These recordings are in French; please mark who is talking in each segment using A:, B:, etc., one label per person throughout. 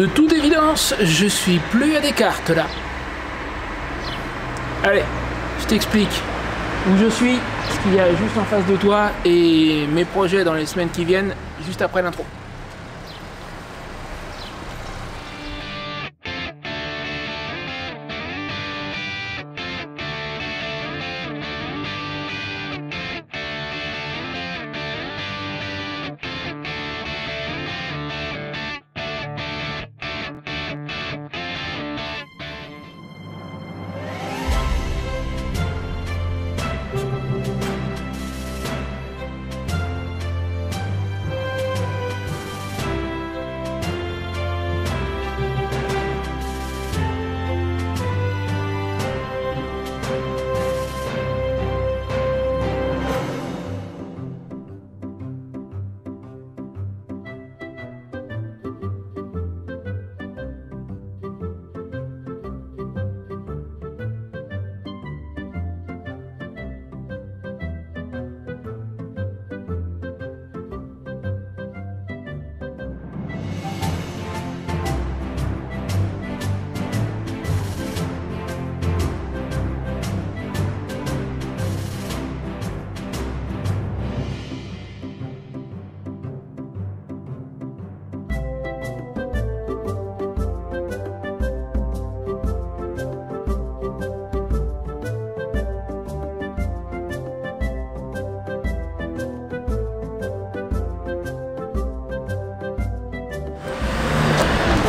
A: De toute évidence, je suis plus à Descartes là. Allez, je t'explique où je suis, ce qu'il y a juste en face de toi et mes projets dans les semaines qui viennent, juste après l'intro.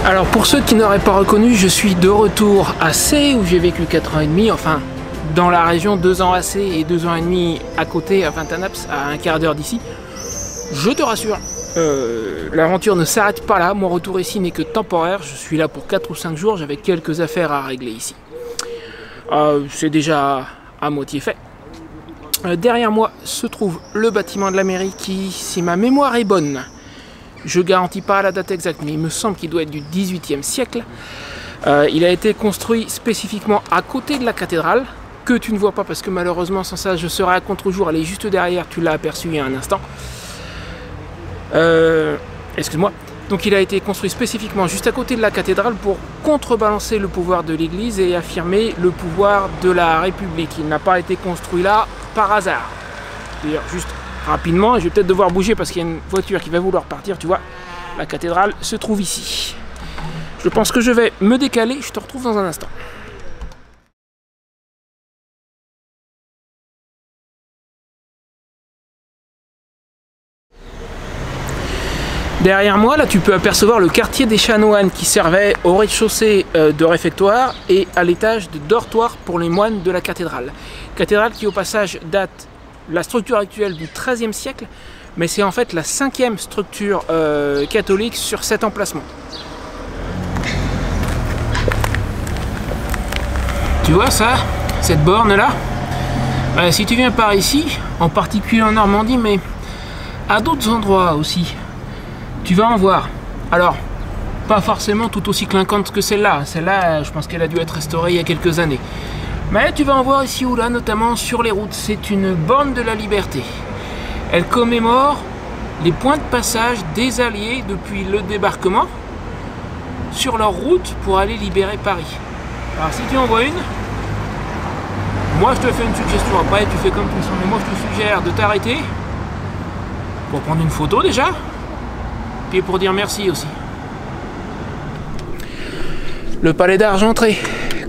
A: Alors pour ceux qui n'auraient pas reconnu, je suis de retour à C où j'ai vécu 4 ans et demi, enfin dans la région 2 ans à C et 2 ans et demi à côté à Vingt-Anaps, à un quart d'heure d'ici. Je te rassure, l'aventure ne s'arrête pas là, mon retour ici n'est que temporaire, je suis là pour 4 ou 5 jours, j'avais quelques affaires à régler ici. C'est déjà à moitié fait. Derrière moi se trouve le bâtiment de la mairie qui, si ma mémoire est bonne, je garantis pas la date exacte, mais il me semble qu'il doit être du XVIIIe siècle. Il a été construit spécifiquement à côté de la cathédrale, que tu ne vois pas parce que malheureusement sans ça je serai à contre-jour, elle est juste derrière, tu l'as aperçu il y a un instant. Excuse-moi. Donc il a été construit spécifiquement juste à côté de la cathédrale pour contrebalancer le pouvoir de l'église et affirmer le pouvoir de la République. Il n'a pas été construit là par hasard. D'ailleurs, juste rapidement, je vais peut-être devoir bouger parce qu'il y a une voiture qui va vouloir partir, tu vois. La cathédrale se trouve ici. Je pense que je vais me décaler, je te retrouve dans un instant. Derrière moi, là, tu peux apercevoir le quartier des chanoines qui servait au rez-de-chaussée de réfectoire et à l'étage de dortoir pour les moines de la cathédrale. Cathédrale qui, au passage, date la structure actuelle du XIIIe siècle, mais c'est en fait la 5e structure catholique sur cet emplacement. Tu vois ça, cette borne là, si tu viens par ici, en particulier en Normandie, mais à d'autres endroits aussi, tu vas en voir. Alors, pas forcément tout aussi clinquante que celle-là. Celle-là, je pense qu'elle a dû être restaurée il y a quelques années. Mais tu vas en voir ici ou là, notamment sur les routes. C'est une borne de la liberté. Elle commémore les points de passage des Alliés depuis le débarquement sur leur route pour aller libérer Paris. Alors si tu en vois une, moi je te fais une suggestion. Après tu fais comme tu sens, mais moi je te suggère de t'arrêter pour prendre une photo déjà, puis pour dire merci aussi. Le palais d'Argentré,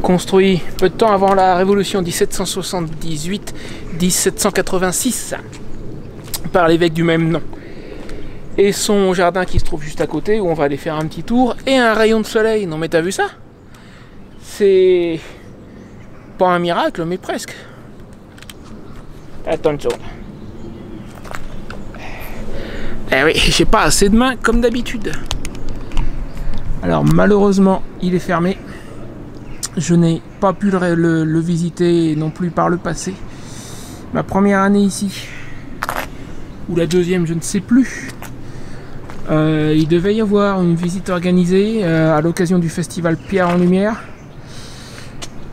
A: construit peu de temps avant la Révolution 1778-1786 par l'évêque du même nom. Et son jardin qui se trouve juste à côté où on va aller faire un petit tour et un rayon de soleil. Non mais t'as vu ça? C'est pas un miracle mais presque. Attention. Eh oui, j'ai pas assez de mains comme d'habitude. Alors malheureusement il est fermé. Je n'ai pas pu le visiter non plus par le passé. Ma première année ici, ou la deuxième, je ne sais plus. Il devait y avoir une visite organisée à l'occasion du festival Pierre en Lumière.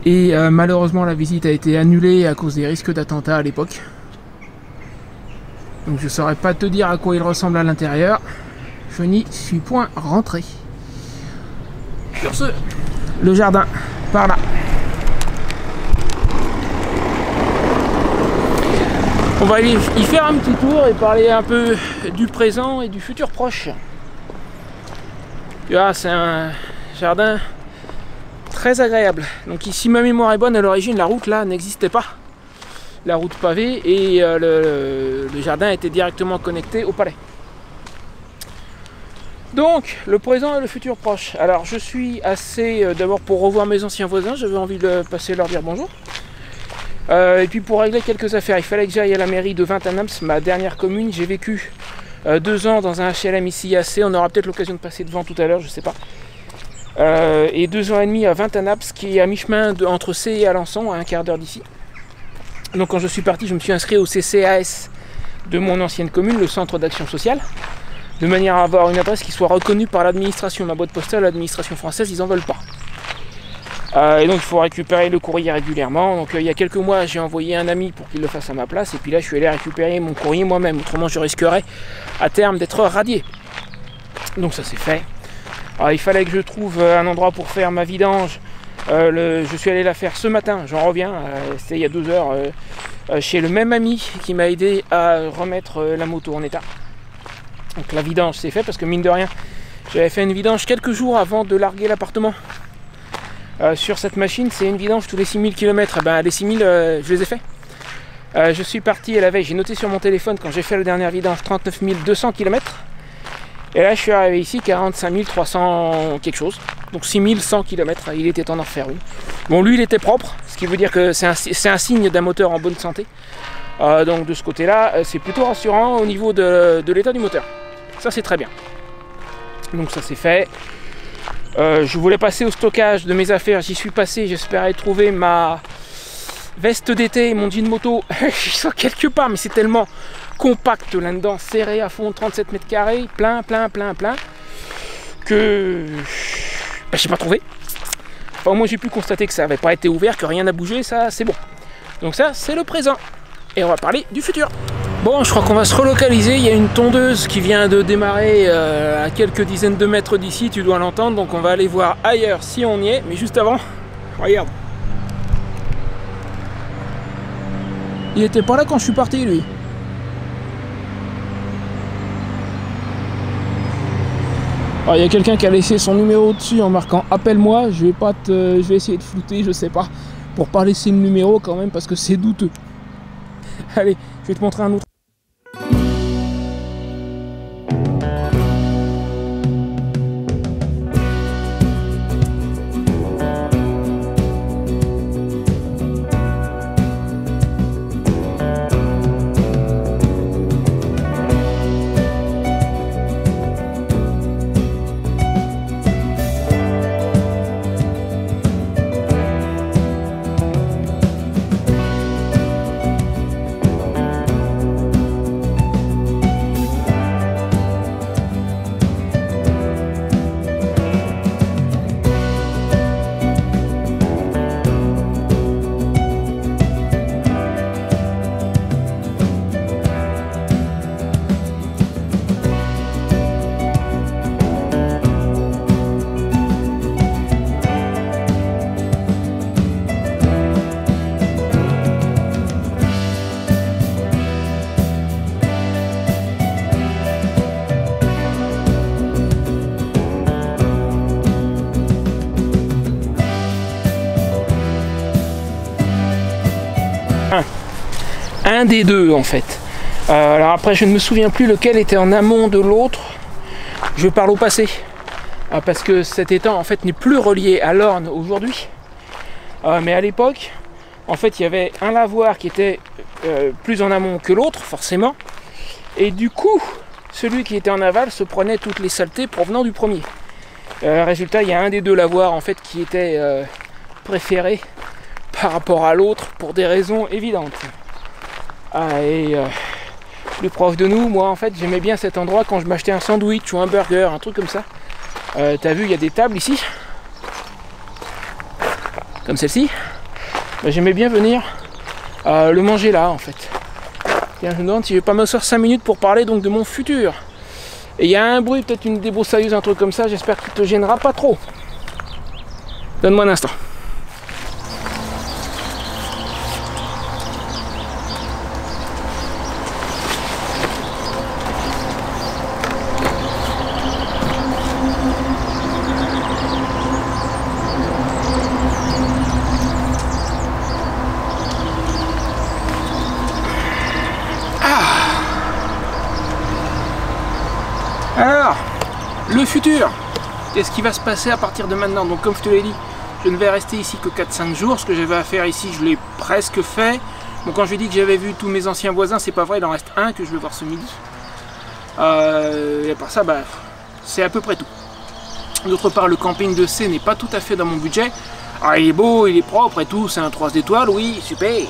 A: Et malheureusement la visite a été annulée à cause des risques d'attentats à l'époque. Donc je ne saurais pas te dire à quoi il ressemble à l'intérieur. Je n'y suis point rentré. Sur ce, le jardin, par là. On va aller y faire un petit tour et parler un peu du présent et du futur proche. Là, c'est un jardin très agréable. Donc si ma mémoire est bonne, à l'origine, la route là n'existait pas. La route pavée et le jardin était directement connecté au palais. Donc, le présent et le futur proche. Alors, je suis assez... d'abord, pour revoir mes anciens voisins, j'avais envie de passer leur dire bonjour. Et puis, pour régler quelques affaires, il fallait que j'aille à la mairie de Vingt-Anaps, ma dernière commune. J'ai vécu 2 ans dans un HLM ici à C. On aura peut-être l'occasion de passer devant tout à l'heure, je sais pas. Et 2 ans et demi à Vingt-Anaps, qui est à mi-chemin entre C et Alençon, à un quart d'heure d'ici. Donc, quand je suis parti, je me suis inscrit au CCAS de mon ancienne commune, le Centre d'Action Sociale, de manière à avoir une adresse qui soit reconnue par l'administration. Ma boîte postale, l'administration française, ils n'en veulent pas. Et donc il faut récupérer le courrier régulièrement. Donc il y a quelques mois, j'ai envoyé un ami pour qu'il le fasse à ma place. Et puis là, je suis allé récupérer mon courrier moi-même. Autrement, je risquerais à terme d'être radié. Donc ça c'est fait. Alors, il fallait que je trouve un endroit pour faire ma vidange. Je suis allé la faire ce matin, j'en reviens. C'était il y a 2 heures chez le même ami qui m'a aidé à remettre la moto en état. Donc la vidange c'est fait parce que mine de rien j'avais fait une vidange quelques jours avant de larguer l'appartement. Sur cette machine c'est une vidange tous les 6000 km. Et ben les 6000 je les ai fait. Je suis parti à la veille, j'ai noté sur mon téléphone quand j'ai fait la dernière vidange 39 200 km. Et là je suis arrivé ici 45 300 quelque chose. Donc 6100 km, il était temps d'en refaire une. Bon lui il était propre, ce qui veut dire que c'est un signe d'un moteur en bonne santé. Donc de ce côté là c'est plutôt rassurant au niveau de l'état du moteur. Ça c'est très bien. Donc ça c'est fait. Je voulais passer au stockage de mes affaires, j'y suis passé, j'espérais trouver ma veste d'été et mon jean moto. J'y sens quelque part mais c'est tellement compact là-dedans, serré à fond, 37 mètres carrés, plein que j'ai pas trouvé. Enfin moi j'ai pu constater que ça n'avait pas été ouvert, que rien n'a bougé, ça c'est bon. Donc ça c'est le présent. Et on va parler du futur. Bon, je crois qu'on va se relocaliser. Il y a une tondeuse qui vient de démarrer à quelques dizaines de mètres d'ici, tu dois l'entendre. Donc on va aller voir ailleurs si on y est. Mais juste avant, regarde. Il était pas là quand je suis parti, lui. Alors, il y a quelqu'un qui a laissé son numéro dessus en marquant appelle-moi. Je vais essayer de flouter, je sais pas, pour pas laisser le numéro quand même parce que c'est douteux. Allez, je vais te montrer un autre. Un des deux en fait. Alors après je ne me souviens plus lequel était en amont de l'autre. Je parle au passé. Parce que cet étang en fait n'est plus relié à l'Orne aujourd'hui. Mais à l'époque, en fait il y avait un lavoir qui était plus en amont que l'autre forcément. Et du coup, celui qui était en aval se prenait toutes les saletés provenant du premier. Résultat, il y a un des deux lavoirs en fait qui était préféré par rapport à l'autre pour des raisons évidentes. Plus proche de nous, moi en fait j'aimais bien cet endroit quand je m'achetais un sandwich ou un burger, un truc comme ça. T'as vu, il y a des tables ici, comme celle-ci. J'aimais bien venir le manger là en fait. Tiens, je me demande si je vais pas m'asseoir 5 minutes pour parler donc de mon futur. Et il y a un bruit, peut-être une débroussailleuse, un truc comme ça, j'espère qu'il te gênera pas trop. Donne-moi un instant. Alors, le futur, qu'est-ce qui va se passer à partir de maintenant? Donc comme je te l'ai dit, je ne vais rester ici que 4-5 jours. Ce que j'avais à faire ici, je l'ai presque fait. Bon, quand je dis que j'avais vu tous mes anciens voisins, c'est pas vrai, il en reste un que je vais voir ce midi. Et à part ça, bah, c'est à peu près tout. D'autre part, le camping de C n'est pas tout à fait dans mon budget. Alors, il est beau, il est propre et tout, c'est un 3 étoiles, oui, super.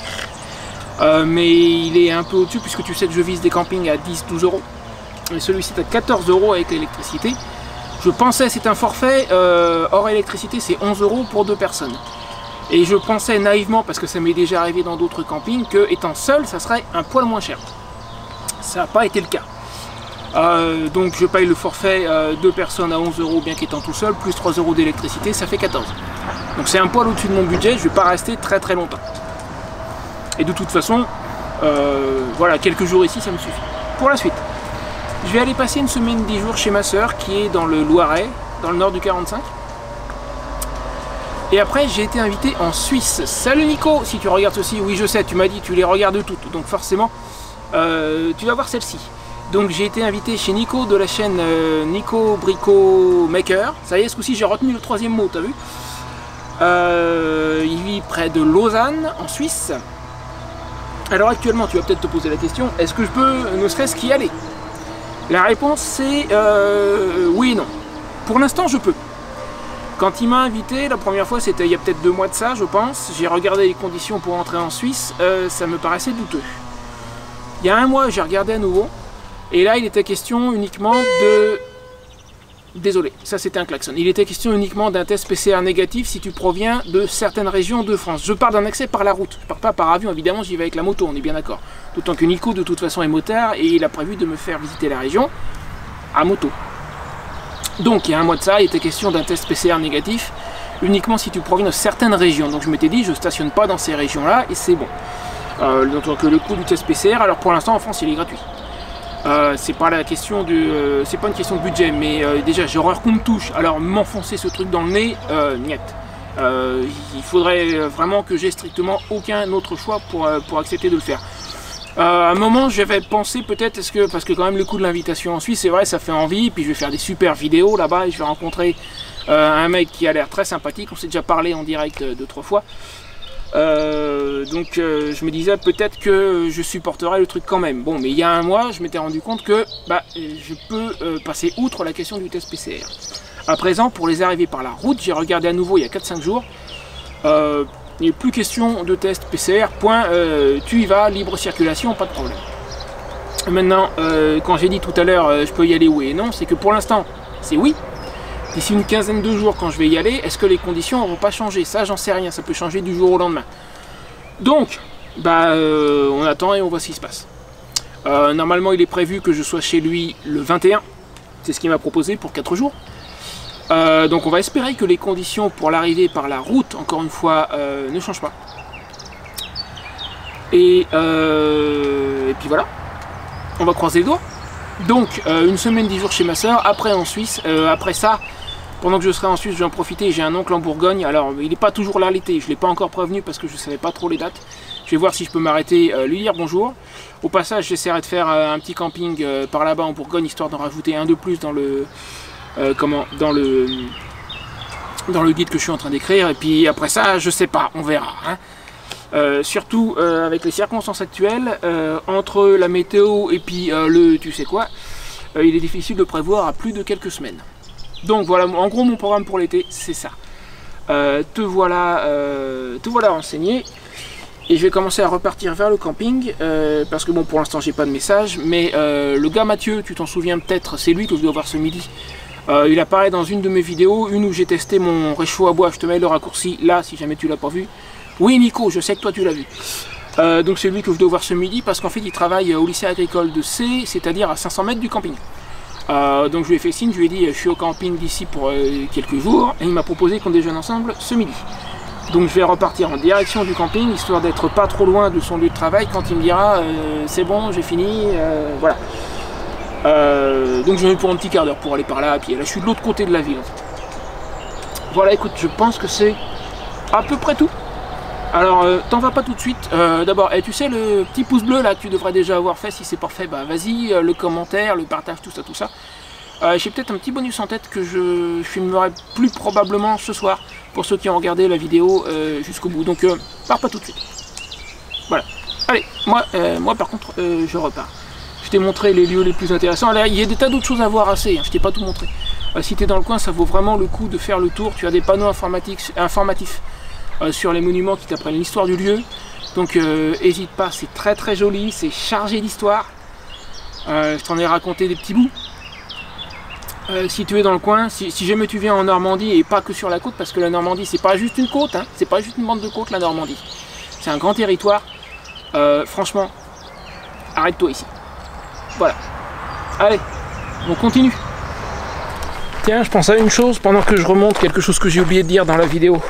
A: Mais il est un peu au-dessus puisque tu sais que je vise des campings à 10-12 euros. Et celui-ci est à 14 euros avec l'électricité. Je pensais, c'est un forfait, hors électricité, c'est 11 euros pour 2 personnes. Et je pensais naïvement, parce que ça m'est déjà arrivé dans d'autres campings, que étant seul, ça serait un poil moins cher. Ça n'a pas été le cas. Donc je paye le forfait 2 personnes à 11 euros, bien qu'étant tout seul, plus 3 euros d'électricité, ça fait 14. Donc c'est un poil au-dessus de mon budget, je ne vais pas rester très très longtemps. Et de toute façon, voilà, quelques jours ici, ça me suffit. Pour la suite. Je vais aller passer une semaine 10 jours chez ma soeur qui est dans le Loiret, dans le nord du 45. Et après j'ai été invité en Suisse. Salut Nico, si tu regardes ceci, oui je sais, tu m'as dit tu les regardes toutes, donc forcément tu vas voir celle-ci. Donc j'ai été invité chez Nico de la chaîne Nico Brico Maker. Ça y est, ce coup-ci j'ai retenu le 3e mot, t'as vu. Il vit près de Lausanne, en Suisse. Alors actuellement tu vas peut-être te poser la question, est-ce que je peux ne serait-ce qu'y aller? La réponse c'est oui et non. Pour l'instant je peux. Quand il m'a invité, la première fois c'était il y a peut-être 2 mois de ça je pense, j'ai regardé les conditions pour entrer en Suisse, ça me paraissait douteux. Il y a un mois j'ai regardé à nouveau, et là il était question uniquement de... Désolé, ça c'était un klaxon. Il était question uniquement d'un test PCR négatif si tu proviens de certaines régions de France. Je parle d'un accès par la route, je pars pas par avion, évidemment j'y vais avec la moto, on est bien d'accord. D'autant que Nico de toute façon est motard et il a prévu de me faire visiter la région à moto. Donc il y a un mois de ça, il était question d'un test PCR négatif uniquement si tu proviens de certaines régions. Donc je m'étais dit je stationne pas dans ces régions là et c'est bon. D'autant que le coût du test PCR, alors pour l'instant en France il est gratuit. C'est pas la question de, c'est pas une question de budget, mais déjà j'ai horreur qu'on me touche, alors m'enfoncer ce truc dans le nez, niet. Il faudrait vraiment que j'ai strictement aucun autre choix pour accepter de le faire. À un moment j'avais pensé peut-être, parce que quand même le coût de l'invitation en Suisse, c'est vrai, ça fait envie, puis je vais faire des super vidéos là-bas et je vais rencontrer un mec qui a l'air très sympathique, on s'est déjà parlé en direct 2-3 fois. Donc je me disais peut-être que je supporterais le truc quand même. Bon, mais il y a un mois je m'étais rendu compte que je peux passer outre la question du test PCR. À présent, pour les arriver par la route, j'ai regardé à nouveau il y a 4-5 jours, il n'est plus question de test PCR, point, tu y vas, libre circulation, pas de problème. Maintenant, quand j'ai dit tout à l'heure je peux y aller oui et non, c'est que pour l'instant c'est oui. D'ici une quinzaine de jours quand je vais y aller, est-ce que les conditions n'auront pas changé? Ça j'en sais rien, ça peut changer du jour au lendemain. Donc, on attend et on voit ce qui se passe. Normalement il est prévu que je sois chez lui le 21, c'est ce qu'il m'a proposé pour 4 jours. Donc on va espérer que les conditions pour l'arrivée par la route, encore une fois, ne changent pas. Et puis voilà, on va croiser les doigts. Donc une semaine 10 jours chez ma soeur, après en Suisse, après ça, pendant que je serai en Suisse, je vais en profiter, j'ai un oncle en Bourgogne, alors il n'est pas toujours là l'été, je ne l'ai pas encore prévenu parce que je ne savais pas trop les dates. Je vais voir si je peux m'arrêter, lui dire bonjour. Au passage, j'essaierai de faire un petit camping par là-bas en Bourgogne, histoire d'en rajouter un de plus dans le, dans le guide que je suis en train d'écrire. Et puis après ça, je sais pas, on verra. Hein. Surtout avec les circonstances actuelles, entre la météo et puis le tu sais quoi, il est difficile de prévoir à plus de quelques semaines. Donc voilà, en gros mon programme pour l'été, c'est ça. Te voilà renseigné. Et je vais commencer à repartir vers le camping, parce que bon, pour l'instant j'ai pas de message, mais le gars Mathieu, tu t'en souviens peut-être, c'est lui que je dois voir ce midi. Il apparaît dans une de mes vidéos, une où j'ai testé mon réchaud à bois, je te mets le raccourci là si jamais tu l'as pas vu. Oui Nico, je sais que toi tu l'as vu. Donc c'est lui que je dois voir ce midi, parce qu'en fait il travaille au lycée agricole de C, c'est-à-dire à 500 mètres du camping. Donc je lui ai fait signe, je lui ai dit je suis au camping d'ici pour quelques jours, et il m'a proposé qu'on déjeune ensemble ce midi. Donc je vais repartir en direction du camping, histoire d'être pas trop loin de son lieu de travail quand il me dira c'est bon, j'ai fini, voilà. Donc je vais pour un petit quart d'heure pour aller par là à pied. Là je suis de l'autre côté de la ville en fait. Voilà, écoute, je pense que c'est à peu près tout. Alors t'en vas pas tout de suite. D'abord, tu sais le petit pouce bleu là que tu devrais déjà avoir fait, si c'est pas fait, bah vas-y, le commentaire, le partage, tout ça, tout ça. J'ai peut-être un petit bonus en tête que je filmerai plus probablement ce soir pour ceux qui ont regardé la vidéo jusqu'au bout. Donc pars pas tout de suite. Voilà. Allez, moi par contre je repars. Je t'ai montré les lieux les plus intéressants. Là, il y a des tas d'autres choses à voir assez, hein, je t'ai pas tout montré. Si tu es dans le coin, ça vaut vraiment le coup de faire le tour. Tu as des panneaux informatifs sur les monuments qui t'apprennent l'histoire du lieu. Donc n'hésite pas, c'est très très joli, c'est chargé d'histoire. Je t'en ai raconté des petits bouts. Si tu es dans le coin, si jamais tu viens en Normandie et pas que sur la côte, parce que la Normandie c'est pas juste une côte, hein, c'est pas juste une bande de côte la Normandie. C'est un grand territoire. Franchement, arrête-toi ici. Voilà. Allez, on continue. Tiens, je pense à une chose pendant que je remonte, quelque chose que j'ai oublié de dire dans la vidéo.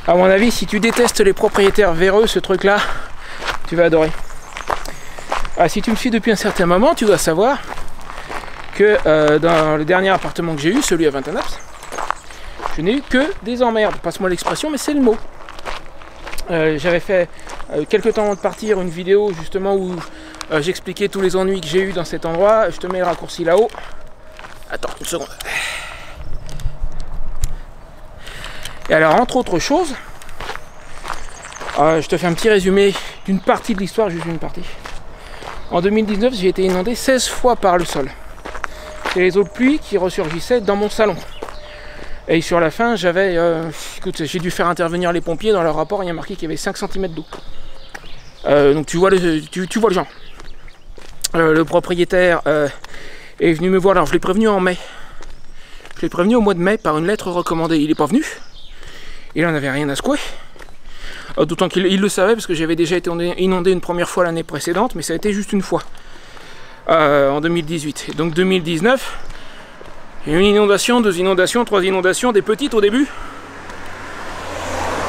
A: À mon avis, si tu détestes les propriétaires véreux, ce truc-là, tu vas adorer. Si tu me suis depuis un certain moment, tu dois savoir que dans le dernier appartement que j'ai eu, celui à Ventanaps, je n'ai eu que des emmerdes. Passe-moi l'expression, mais c'est le mot. J'avais fait quelques temps avant de partir une vidéo justement où j'expliquais tous les ennuis que j'ai eu dans cet endroit. Je te mets le raccourci là-haut. Attends une seconde. Et alors, entre autres choses, je te fais un petit résumé d'une partie de l'histoire, juste une partie. En 2019, j'ai été inondé 16 fois par le sol. Et les eaux de pluie qui ressurgissaient dans mon salon. Et sur la fin, j'avais... écoute, j'ai dû faire intervenir les pompiers. Dans leur rapport, il y a marqué qu'il y avait 5 cm d'eau. Donc tu vois le genre. Le propriétaire est venu me voir. Alors je l'ai prévenu en mai. Je l'ai prévenu au mois de mai par une lettre recommandée. Il n'est pas venu. Il n'en avait rien à secouer. D'autant qu'il le savait parce que j'avais déjà été inondé une première fois l'année précédente, mais ça a été juste une fois. En 2018. Et donc 2019, il y a eu une inondation, 2 inondations, 3 inondations, des petites au début.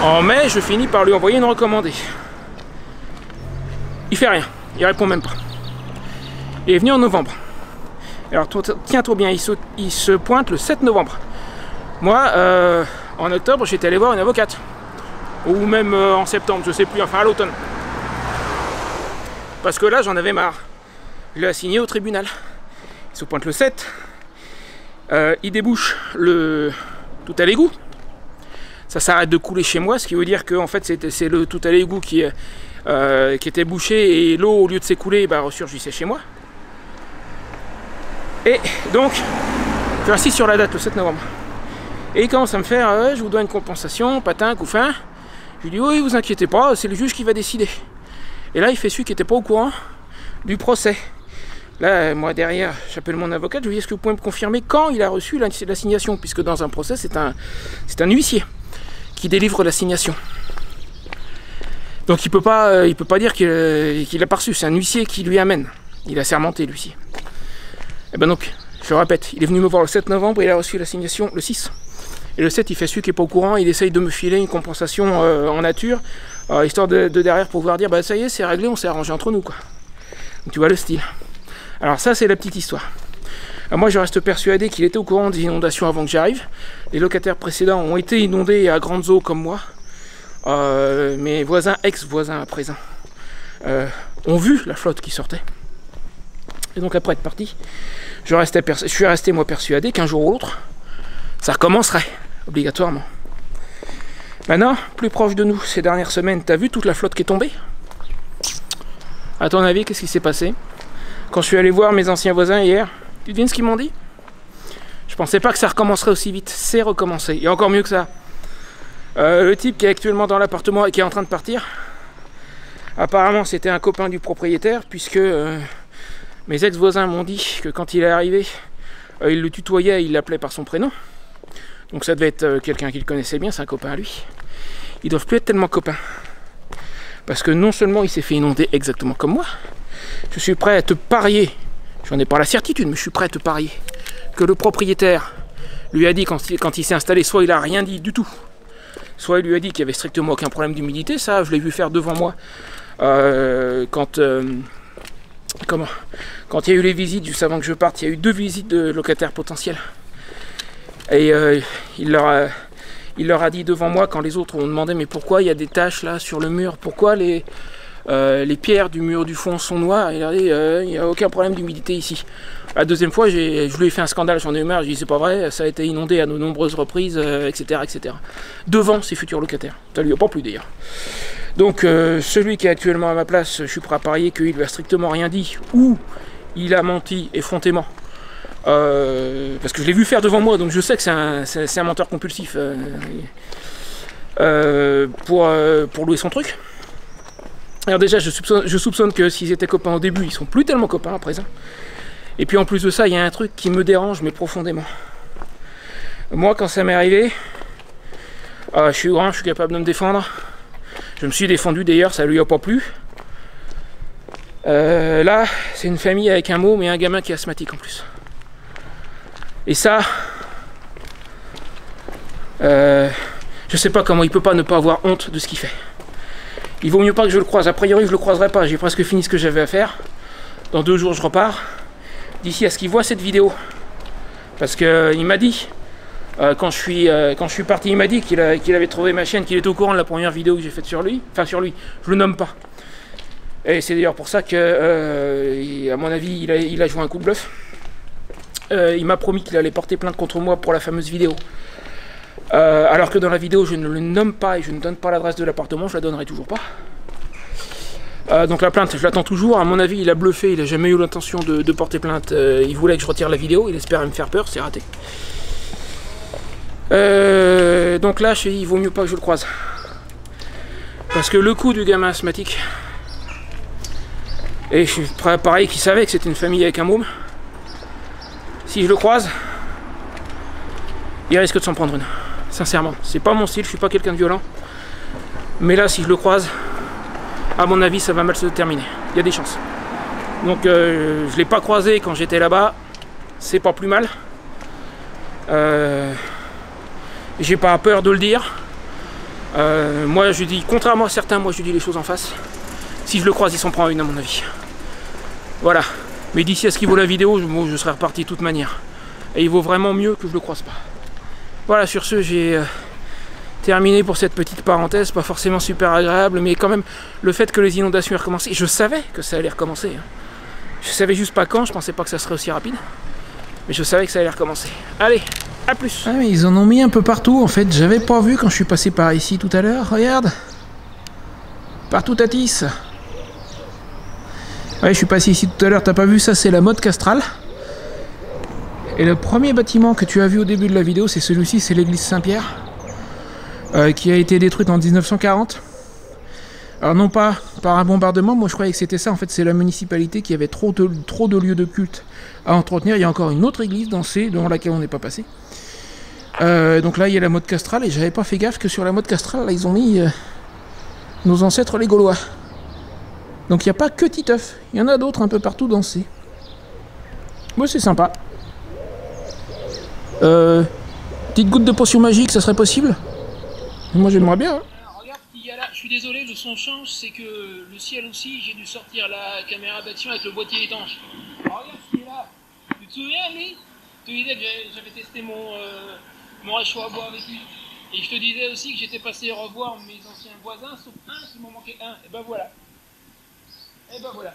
A: En mai, je finis par lui envoyer une recommandée. Il fait rien, il répond même pas. Il est venu en novembre. Alors tiens-toi bien, il se pointe le 7 novembre. Moi, en octobre, j'étais allé voir une avocate. Ou même en septembre, je sais plus, enfin à l'automne. Parce que là, j'en avais marre. Il l'a signé au tribunal. Il se pointe le 7. Il débouche tout à l'égout. Ça s'arrête de couler chez moi, ce qui veut dire que en fait, c'est le tout à l'égout qui était bouché et l'eau, au lieu de s'écouler, ressurgissait chez moi. Et donc, j'insiste sur la date, le 7 novembre. Et il commence à me faire, je vous dois une compensation, patin, couffin. Je lui dis, oui, vous inquiétez pas, c'est le juge qui va décider. Et là, il fait celui qui n'était pas au courant du procès. Là, moi, derrière, j'appelle mon avocat, je lui dis, est-ce que vous pouvez me confirmer quand il a reçu l'assignation? Puisque dans un procès, c'est un huissier qui délivre l'assignation. Donc, il peut pas dire qu'il a pas reçu, c'est un huissier qui lui amène. Il a sermenté, l'huissier. Et ben donc, je répète, il est venu me voir le 7 novembre et il a reçu l'assignation le 6. Et le 7, il fait celui qui n'est pas au courant, il essaye de me filer une compensation en nature, histoire de derrière pouvoir dire, bah ça y est, c'est réglé, on s'est arrangé entre nous, quoi. Donc tu vois le style. Alors ça, c'est la petite histoire. Alors, moi, je reste persuadé qu'il était au courant des inondations avant que j'arrive. Les locataires précédents ont été inondés à grandes eaux comme moi. Mes voisins, ex-voisins à présent, ont vu la flotte qui sortait. Et donc après être parti, je suis resté moi persuadé qu'un jour ou l'autre, ça recommencerait, obligatoirement. Maintenant, plus proche de nous, ces dernières semaines, t'as vu toute la flotte qui est tombée? À ton avis, qu'est-ce qui s'est passé? Quand je suis allé voir mes anciens voisins hier, tu devines ce qu'ils m'ont dit? Je pensais pas que ça recommencerait aussi vite. C'est recommencé. Et encore mieux que ça. Le type qui est actuellement dans l'appartement et qui est en train de partir, apparemment c'était un copain du propriétaire, puisque mes ex-voisins m'ont dit que quand il est arrivé, il le tutoyait, il l'appelait par son prénom. Donc ça devait être quelqu'un qu'il connaissait bien, c'est un copain à lui. Ils doivent plus être tellement copains. Parce que non seulement il s'est fait inonder exactement comme moi, je suis prêt à te parier j'en ai pas la certitude, mais je suis prêt à te parier que le propriétaire lui a dit quand il s'est installé, soit il a rien dit du tout, soit il lui a dit qu'il y avait strictement aucun problème d'humidité. Ça, je l'ai vu faire devant moi quand il y a eu les visites, juste avant que je parte, il y a eu 2 visites de locataires potentiels. Et il leur a dit devant moi, quand les autres ont demandé mais pourquoi il y a des taches là sur le mur, pourquoi les pierres du mur du fond sont noires, il a dit il n'y a aucun problème d'humidité ici. La deuxième fois, je lui ai fait un scandale, j'en ai eu marre, je lui ai dit c'est pas vrai, ça a été inondé à de nombreuses reprises, etc., etc. Devant ses futurs locataires. Ça lui a pas plu d'ailleurs. Donc celui qui est actuellement à ma place, je suis prêt à parier qu'il lui a strictement rien dit, ou il a menti effrontément. Parce que je l'ai vu faire devant moi, donc je sais que c'est un menteur compulsif pour louer son truc. Alors déjà, je soupçonne que s'ils étaient copains au début, ils sont plus tellement copains à présent. Et puis en plus de ça, il y a un truc qui me dérange, mais profondément. Moi, quand ça m'est arrivé, je suis grand, je suis capable de me défendre. Je me suis défendu d'ailleurs, ça lui a pas plu. Là, c'est une famille avec un môme et un gamin qui est asthmatique en plus. Et ça, je sais pas comment il peut pas ne pas avoir honte de ce qu'il fait. Il vaut mieux pas que je le croise. A priori, je le croiserai pas. J'ai presque fini ce que j'avais à faire. Dans 2 jours, je repars. D'ici à ce qu'il voit cette vidéo. Parce qu'il m'a dit, quand je suis parti, il m'a dit qu'il avait trouvé ma chaîne, qu'il était au courant de la première vidéo que j'ai faite sur lui. Enfin, sur lui. Je le nomme pas. Et c'est d'ailleurs pour ça que, à mon avis, il a joué un coup de bluff. Il m'a promis qu'il allait porter plainte contre moi pour la fameuse vidéo. Alors que dans la vidéo, je ne le nomme pas et je ne donne pas l'adresse de l'appartement, je la donnerai toujours pas. Donc la plainte, je l'attends toujours. À mon avis, il a bluffé, il n'a jamais eu l'intention de porter plainte. Il voulait que je retire la vidéo, il espérait me faire peur, c'est raté. Donc là, il vaut mieux pas que je le croise. Parce que le coup du gamin asthmatique, et je suis pareil qu'il savait que c'était une famille avec un môme, si je le croise, il risque de s'en prendre une. Sincèrement, c'est pas mon style, je suis pas quelqu'un de violent. Mais là, si je le croise, à mon avis, ça va mal se terminer. Il y a des chances. Donc, je l'ai pas croisé quand j'étais là-bas. C'est pas plus mal. J'ai pas peur de le dire. Moi, je dis, contrairement à certains, moi, je dis les choses en face. Si je le croise, il s'en prend une, à mon avis. Voilà. Mais d'ici à ce qu'il vaut la vidéo, je serai reparti de toute manière. Et il vaut vraiment mieux que je le croise pas. Voilà, sur ce, j'ai terminé pour cette petite parenthèse, pas forcément super agréable, mais quand même, le fait que les inondations aient recommencé, je savais que ça allait recommencer. Hein. Je savais juste pas quand, je pensais pas que ça serait aussi rapide, mais je savais que ça allait recommencer. Allez, à plus. Ah mais ils en ont mis un peu partout, en fait, j'avais pas vu quand je suis passé par ici tout à l'heure, regarde. Partout à tisse. Ouais, je suis passé ici tout à l'heure, t'as pas vu ça, c'est la mode castrale. Et le premier bâtiment que tu as vu au début de la vidéo, c'est celui-ci, c'est l'église Saint-Pierre, qui a été détruite en 1940. Alors non pas par un bombardement, moi je croyais que c'était ça, en fait c'est la municipalité qui avait trop de lieux de culte à entretenir. Il y a encore une autre église dans laquelle on n'est pas passé. Donc là il y a la mode castrale, et j'avais pas fait gaffe que sur la mode castrale, là, ils ont mis nos ancêtres les Gaulois. Donc il n'y a pas que Titeuf, il y en a d'autres un peu partout dans ces. Moi c'est sympa. Petite goutte de potion magique, ça serait possible? Moi j'aimerais bien. Hein. Alors, regarde ce qu'il y a là, je suis désolé, le son change, c'est que le ciel aussi, j'ai dû sortir la caméra d'action avec le boîtier étanche. Alors, regarde ce qu'il y a là. Tu te souviens, lui? Je te disais que j'avais testé mon réchaud à bois avec lui. Et je te disais aussi que j'étais passé revoir mes anciens voisins, sauf un qui m'en manquait un. Et ben voilà. Et ben voilà.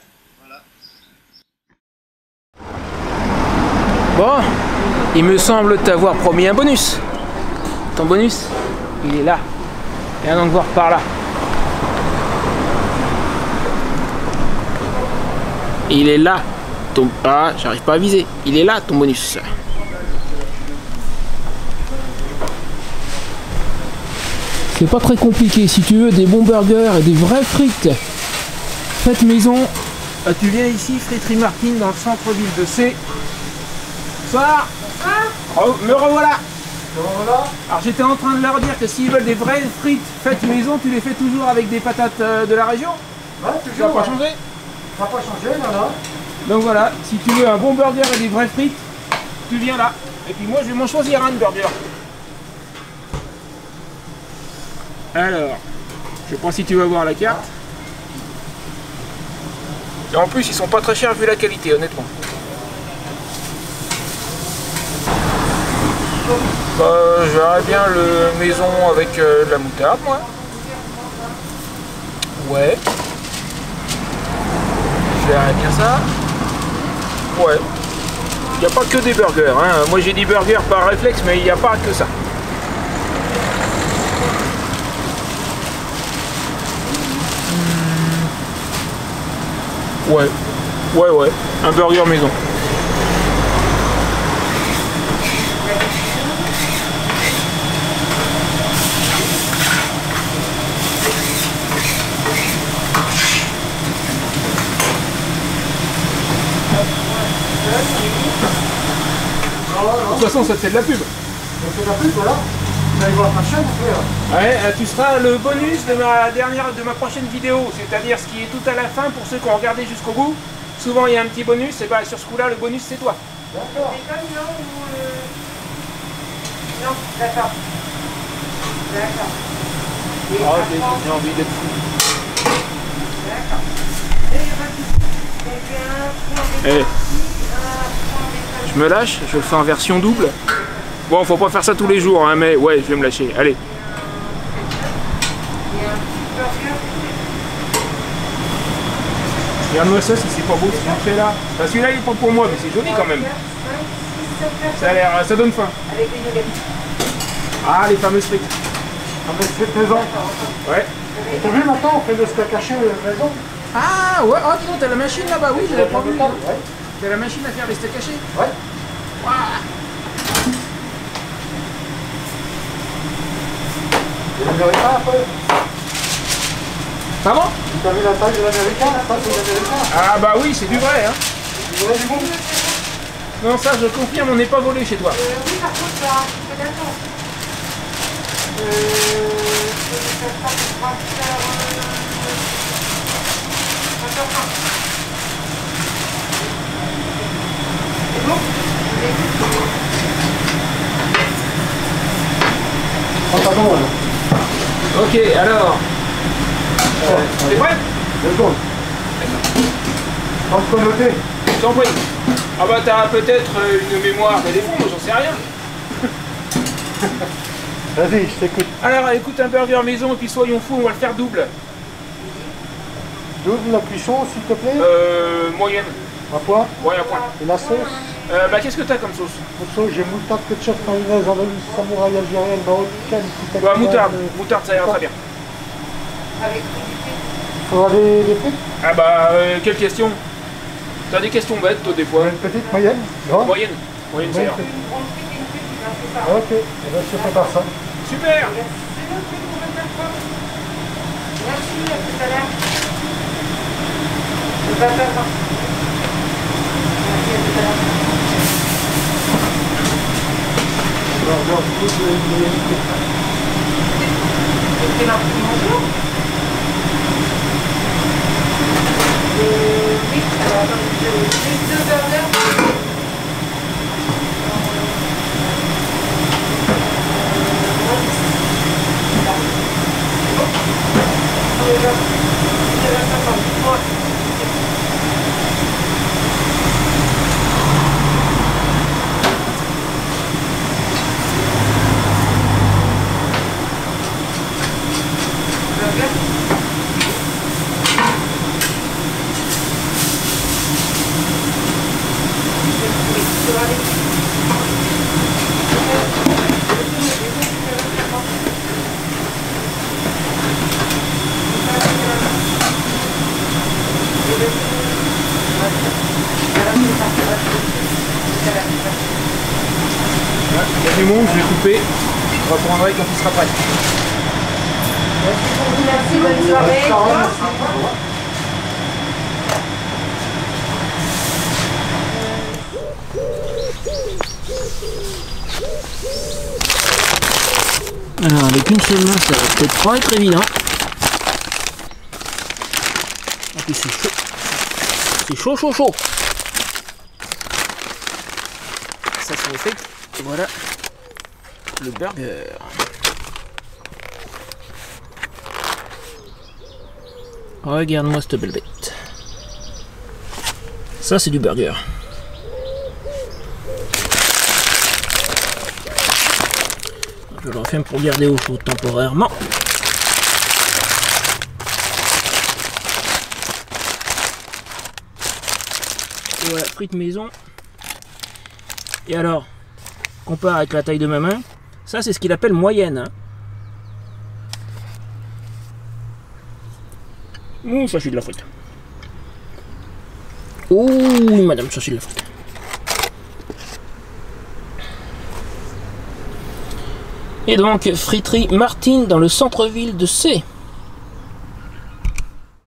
A: Bon, il me semble t'avoir promis un bonus. Ton bonus, il est là. Viens donc voir par là. Il est là. Ah, j'arrive pas à viser. Il est là, ton bonus. C'est pas très compliqué. Si tu veux des bons burgers et des vraies frites faites maison, tu viens ici, Friterie Martine, dans le centre-ville de C. Bonsoir. Oh, me revoilà. Alors j'étais en train de leur dire que s'ils veulent des vraies frites faites maison, tu les fais toujours avec des patates de la région?
B: Ouais, toujours.
A: Ça n'a pas changé?
B: Ça n'a pas changé, non, non.
A: Donc voilà, si tu veux un bon burger et des vraies frites, tu viens là. Et puis moi je vais m'en choisir un de burger. Alors, je sais pas si tu vas voir la carte. Et en plus ils sont pas très chers vu la qualité honnêtement. J'aurais bien le maison avec de la moutarde moi. Ouais. J'aimerais bien ça. Ouais. Il n'y a pas que des burgers. Hein. Moi j'ai dit burgers par réflexe, mais il n'y a pas que ça. Ouais. Ouais. Un burger maison. De toute façon, ça te fait de la pub.
B: Ça fait de la pub, voilà. Vous allez voir ma chaîne après.
A: Ouais, tu seras le bonus de ma prochaine vidéo, c'est-à-dire ce qui est tout à la fin pour ceux qui ont regardé jusqu'au bout. Souvent, il y a un petit bonus, et bah sur ce coup-là, le bonus c'est toi.
B: D'accord.
C: Non, d'accord. D'accord.
A: Oh, j'ai envie d'être fou.
C: D'accord.
A: Eh. Je me lâche, je le fais en version double. Bon, faut pas faire ça tous les jours, hein, mais ouais, je vais me lâcher. Allez. Regarde-moi ça, si c'est pas beau ce qu'on fait là. Enfin, celui-là, il est pas pour moi, mais c'est joli quand même. Ça a l'air, ça donne faim.
C: Avec les nuggets.
A: Ah, les fameuses frites.
B: Avec cette maison.
A: Ouais.
B: T'as vu maintenant, on fait le steak haché maison.
A: Ah, ouais, oh, dis donc, t'as la machine là-bas, oui, j'avais pas vu.
B: Ouais.
A: T'as la machine à faire les steaks cachés.
B: Ouais.
A: Waouh.
B: Et l'américain un peu.
A: Pardon?
B: T'as vu la taille de l'américain? Ça c'est l'américain.
A: Ah bah oui, c'est du vrai, hein.
B: Vous voulez du bon?
A: Non, ça, je confirme, on n'est pas volé chez toi.
C: Oui, par contre, fais attention. Je vais faire ça pour 20h30. C'est bon?
B: Oh, pardon, là.
A: Ok, alors. T'es prêt?
B: 2 secondes. On peut noter.
A: Je t'en prie. Ah bah t'as peut-être une mémoire de défaut, moi j'en sais rien.
B: Vas-y, je t'écoute.
A: Alors écoute, un burger maison et puis soyons fous, on va le faire double.
B: Double la cuisson, s'il te plaît.
A: Moyenne.
B: À point.
A: Ouais, un point.
B: Et la sauce.
A: Bah qu'est-ce que t'as comme sauce?
B: Pour sauce, j'ai moutarde, ketchup, mayonnaise, andalouse, samouraï, algérienne, marocaine,
A: Bah moutarde, moutarde ça ira très bien.
C: Avec crudité.
B: Faudra des frites.
A: Ah bah quelle question? T'as des questions bêtes toi des fois?
B: Une petite, moyenne, grande.
A: Moyenne. Moyenne ça ira.
B: Petite.
C: Une grande frite et une frite, tu vas faire ça.
B: Ok, et ben, je prépare ça.
A: Super.
C: Merci, à tout à l'heure. Je vais faire ça. Merci, à tout à l'heure. C'est là, bonjour. Oui, alors plus 2 burgers.
A: Il y a du monde, je vais couper. Je reprendrai quand il sera prêt.
C: Merci, bonne soirée.
A: Alors avec une seule main ça va peut-être pas être évident. En plus c'est chaud. c'est chaud, chaud, chaud. Ça c'est fait. Et voilà le burger. Regarde-moi cette belle bête. Ça c'est du burger. Je le referme pour garder au chaud temporairement. Et voilà, frites maison. Et alors, compare avec la taille de ma main, ça c'est ce qu'il appelle moyenne. Hein. Ouh, ça c'est de la frite. Oh oui madame, ça c'est de la frite. Et donc, friterie Martine dans le centre-ville de C.